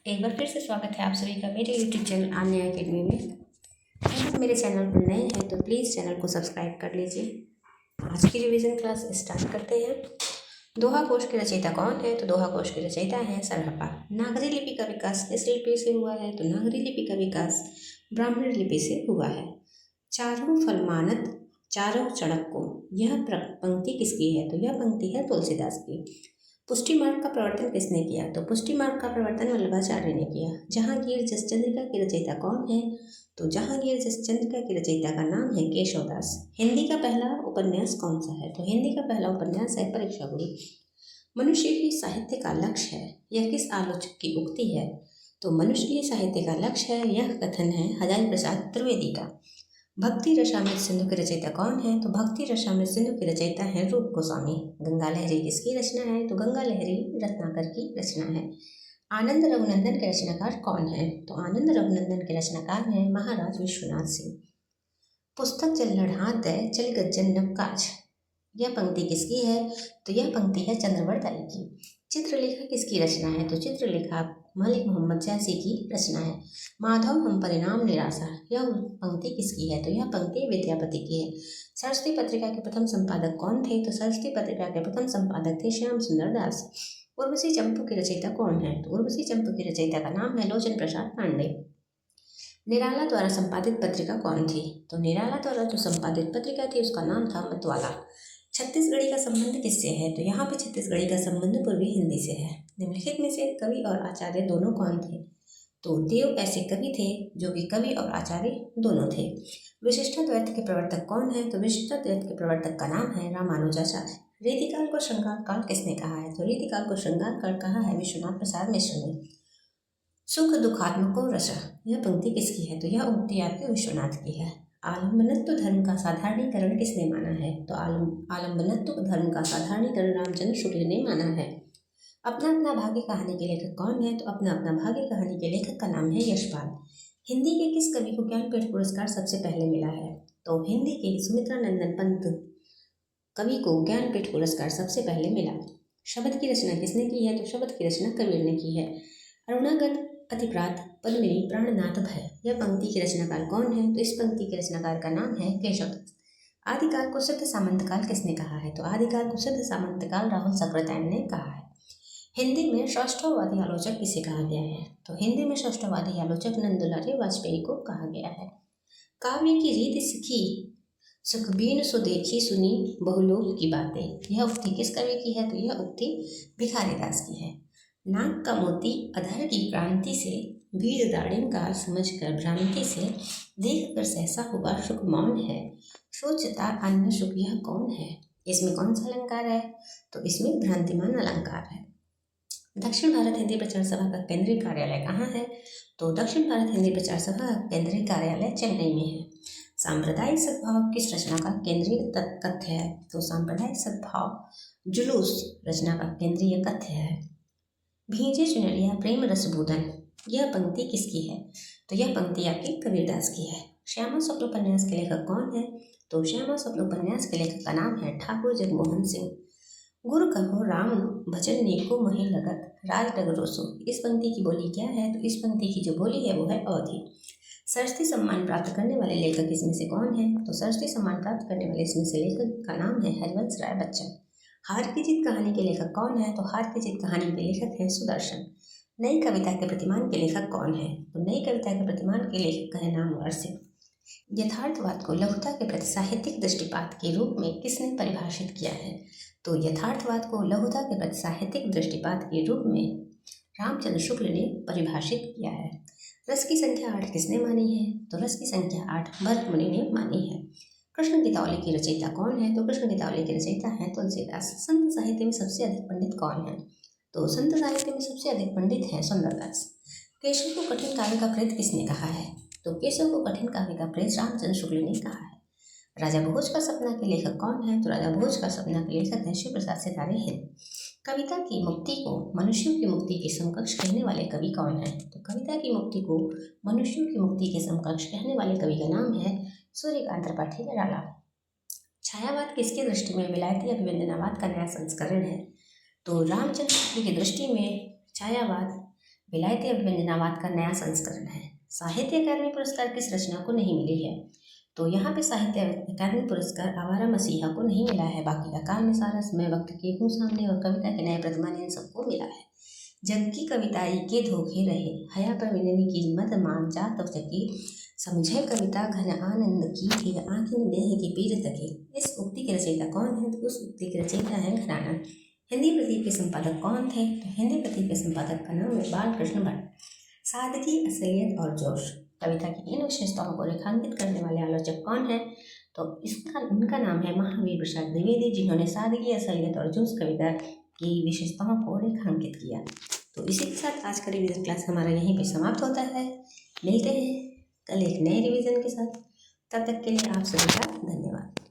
एक बार फिर से स्वागत है आप सभी का मेरे यूट्यूब चैनल आन्या अकेडमी में। अगर आप मेरे चैनल पर नए हैं तो प्लीज़ चैनल को सब्सक्राइब कर लीजिए। आज की रिवीजन क्लास स्टार्ट करते हैं। दोहा कोश के रचयिता कौन है? तो दोहा कोश के रचयिता है सरहपा। नागरी लिपि का विकास किस लिपि से हुआ है? तो नागरी लिपि का विकास ब्राह्मण लिपि से हुआ है। चारों फलमानत चारों चढ़क को, यह पंक्ति किसकी है? तो यह पंक्ति है तुलसीदास की। पुष्टि मार्ग का प्रवर्तन किसने किया? तो पुष्टि मार्ग का प्रवर्तन वल्लभाचार्य ने किया। जहांगीर जसचंद्रिका की रचयिता कौन है? तो जहांगीर जसचंद्रिका की रचयिता का नाम है केशवदास। हिंदी का पहला उपन्यास कौन सा है? तो हिंदी का पहला उपन्यास है परीक्षा गुरु। मनुष्य ही साहित्य का लक्ष्य है, यह किस आलोचक की उक्ति है? तो मनुष्य ही साहित्य का लक्ष्य है, यह कथन है हजारी प्रसाद त्रिवेदी का। भक्ति रसामृत सिंधु के रचयिता कौन है? तो भक्ति रसामृत सिंधु के रचयिता है रूप गोस्वामी। गंगा लहरी किसकी रचना है? तो गंगा लहरी रत्नाकर की रचना है। आनंद रघुनंदन के रचनाकार कौन है? तो आनंद रघुनंदन के रचनाकार हैं महाराज विश्वनाथ सिंह। पुस्तक चल्लड़ हाथ दे चल गज्जन नवकाज, यह पंक्ति किसकी है? तो यह पंक्ति है चंद्रवरदाई की। चित्रलेखा किसकी रचना है? तो चित्रलेखा मलिक मोहम्मद जैसी की रचना है। माधव हम परिणाम निराशा, यह पंक्ति किसकी है? तो यह पंक्ति विद्यापति की है। सरस्वती पत्रिका के प्रथम संपादक कौन थे? तो सरस्वती पत्रिका के प्रथम संपादक थे श्याम सुंदर दास। उर्वशी चंपू की रचयिता कौन है? तो उर्वशी चंपू की रचयिता का नाम है लोचन प्रसाद पांडे। निराला द्वारा संपादित पत्रिका कौन थी? तो निराला द्वारा जो संपादित पत्रिका थी उसका नाम था मतवाला। छत्तीसगढ़ी का संबंध किससे है? तो यहाँ पे छत्तीसगढ़ी का संबंध पूर्वी हिंदी से है। निम्नलिखित में से कवि और आचार्य दोनों कौन थे? तो देव ऐसे कवि थे जो कि कवि और आचार्य दोनों थे। विशिष्टाद्वैत के प्रवर्तक कौन है? तो विशिष्टाद्वैत के प्रवर्तक का नाम है रामानुजाचार्य। रीतिकाल को श्रृंगार काल किसने कहा है? तो रीतिकाल को श्रृंगार काल कहा है विश्वनाथ प्रसाद मिश्र ने। सुख दुखात्मको रस, यह पंक्ति किसकी है? तो यह उक्ति आपके विश्वनाथ की है। आलम्बनत्व धर्म का साधारणीकरण किसने माना है? तो आलम्बनत्व धर्म का साधारणीकरण रामचंद्र शुक्ल ने माना है। अपना अपना भाग्य कहानी के लेखक कौन है? तो अपना अपना भाग्य कहानी के लेखक का नाम है यशपाल। हिंदी के किस कवि को ज्ञानपीठ पुरस्कार सबसे पहले मिला है? तो हिंदी के सुमित्रा नंदन पंत कवि को ज्ञानपीठ पुरस्कार सबसे पहले मिला। शब्द की रचना किसने की है? तो शब्द की रचना कबीर ने की है। अरुणागत अतिप्रात पद्मिनी प्राणनाथ भय, यह पंक्ति के रचनाकार कौन है? तो इस पंक्ति के रचनाकार का नाम है केशवदास। आदिकाल को सिद्ध सामंत काल किसने कहा है? तो आदिकाल को सिद्ध सामंत काल राहुल सक्रेतैन ने कहा है। हिंदी में सौष्ठववादी आलोचक किसे कहा गया है? तो हिंदी में सौष्ठववादी आलोचक नंदुलारी वाजपेयी को कहा गया है। काव्य की रीति सीखी सुखबीन सो देखी सुनी बहुलोक की बातें, यह उक्ति किस कवि की है? तो यह उक्ति भिखारीदास की है। नाक का मोती अधर की क्रांति से, वीर दाड़िम का समझ कर भ्रांति से, देख कर सहसा हुआ सुख मौन है, सोचता अन्य सुख यह कौन है। इसमें कौन सा अलंकार है? तो इसमें भ्रांतिमान अलंकार है। दक्षिण भारत हिंदी प्रचार सभा का केंद्रीय कार्यालय कहाँ है? तो दक्षिण भारत हिंदी प्रचार सभा का केंद्रीय कार्यालय चेन्नई में है। सांप्रदायिक सद्भाव किस रचना का केंद्रीय तथ्य है? तो सांप्रदायिक सद्भाव जुलूस रचना का केंद्रीय कथ्य है। भींजे चुनरिया प्रेम रसबूदन, यह पंक्ति किसकी है? तो यह पंक्ति आपकी कबीरदास की है। श्यामा स्वप्न उपन्यास के लेखक कौन है? तो श्यामा स्वप्न उपन्यास के लेखक का नाम है ठाकुर जगमोहन सिंह। गुरु कहो राम भजन नेको मही लगत, राज डगरोसो, इस पंक्ति की बोली क्या है? तो इस पंक्ति की जो बोली है वो है अवधि। सरस्वती सम्मान प्राप्त करने वाले लेखक इसमें से कौन है? तो सरस्वती सम्मान प्राप्त करने वाले इसमें से लेखक का नाम है हरिवंश राय बच्चन। हार की जीत कहानी के लेखक कौन है? तो हार की जीत कहानी के लेखक हैं सुदर्शन। नई कविता के प्रतिमान के लेखक कौन है? तो नई कविता के प्रतिमान के लेखक का है नामवर सिंह। यथार्थवाद को लघुता के प्रति साहित्यिक दृष्टिपात के रूप में किसने परिभाषित किया है? तो यथार्थवाद को लघुता के प्रति साहित्यिक दृष्टिपात के रूप में रामचंद्र शुक्ल ने परिभाषित किया है। रस की संख्या 8 किसने मानी है? तो रस की संख्या 8 भरत मुनि ने मानी है। कृष्ण गीतावली की रचयिता कौन है? तो कृष्ण गीतावली की रचयिता है तुलसीदास। संत साहित्य में सबसे अधिक पंडित कौन है? तो संत साहित्य में सबसे अधिक पंडित है सुंदरदास। केशव को कठिन काव्य का प्रेत किसने कहा है? तो केशव को कठिन काव्य का प्रेत रामचंद्र शुक्ल ने कहा है। राजा भोज का सपना के लेखक कौन है? तो राजा भोज का सपना के लेखक है शिव प्रसाद सितारे हिंद। कविता की मुक्ति को मनुष्यों की मुक्ति के समकक्ष कहने वाले कवि कौन है? तो कविता की मुक्ति को मनुष्यों की मुक्ति के समकक्ष कहने वाले कवि का नाम है सूर्यकांत त्रिपाठी निराला। छायावाद किसकी दृष्टि में विलायती अभिव्यंजनावाद का नया संस्करण है? तो रामचंद्र शुक्ल की दृष्टि में छायावाद विलायती अभिव्यंजनावाद का नया संस्करण है। साहित्य अकादमी पुरस्कार किस रचना को नहीं मिली है? तो यहाँ पे साहित्य अकादमी पुरस्कार आवारा मसीहा को नहीं मिला है। बाकी अकाल में सारस, मैं वक्त की हूँ सामने और कविता के नए प्रतिमान इन सबको मिला है। जग की कविताई के धोखे रहे, हया पर मिलने की मत मान जा तब चकी, समझे कविता घन आनंद की फिर आंखें देह की पीर तके। इस उक्ति के रचयिता कौन है? तो उस उक्ति के रचयिता है घराना। हिंदी प्रदीप के संपादक कौन थे? तो हिंदी प्रदीप के संपादक का नाम है बालकृष्ण भट्ट। सादगी, असलियत और जोश, कविता की इन विशेषताओं को रेखांकित करने वाले आलोचक कौन है? तो इनका नाम है महावीर प्रसाद द्विवेदी, जिन्होंने सादगी, असलियत और जोश कविता की विशेषताओं को रेखांकित किया। तो इसी के साथ आज का रिवीजन क्लास हमारा यहीं पे समाप्त होता है। मिलते हैं कल एक नए रिवीजन के साथ। तब तक के लिए आप सभी का धन्यवाद।